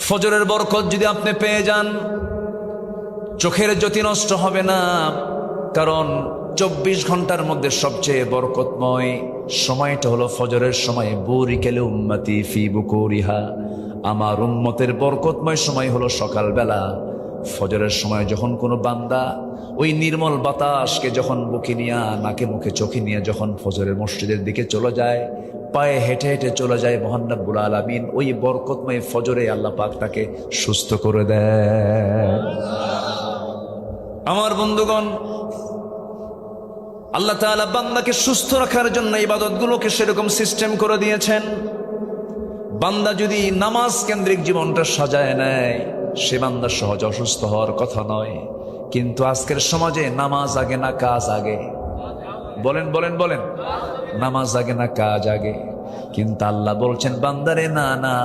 ফজরের বরকত যদি আপনি পেয়ে যান, চোখের জ্যোতি নষ্ট হবে না, কারণ 24 ঘন্টার মধ্যে সবচেয়ে বরকতময় সময়টা হলো ফজরের সময়। বুরিকাল উম্মতি ফি বুকুরিহা, আমার উম্মতের বরকতময় সময় হলো সকালবেলা। ফজরের সময় যখন কোনো বান্দা ওই নির্মল বাতাসকে যখন বুকে নিয়ে, নাকে মুখে চোখে নিয়ে যখন ফজরের মসজিদের দিকে চলে যায়, পায়ে হেঁটে হেঁটে চলে যায়, মহান রব্বুল আলামিন ওই বরকতময় ফজরে আল্লাহ পাক তাকে সুস্থ করে দেয়। আমার বন্ধুগণ, আল্লাহ তাআলা বান্দাকে সুস্থ রাখার জন্য ইবাদতগুলোকে সেরকম সিস্টেম করে দিয়েছেন। বান্দা যদি নামাজ কেন্দ্রিক জীবনটা সাজায় নেয়, সে বান্দা সহজে অসুস্থ হওয়ার কথা নয়। কিন্তু আজকের সমাজে নামাজ আগে না কাজ আগে? বলেন বলেন বলেন, নামাজ আগে না কাজ আগে? কিন্তু আল্লাহ বলছেন বান্দারে, না না,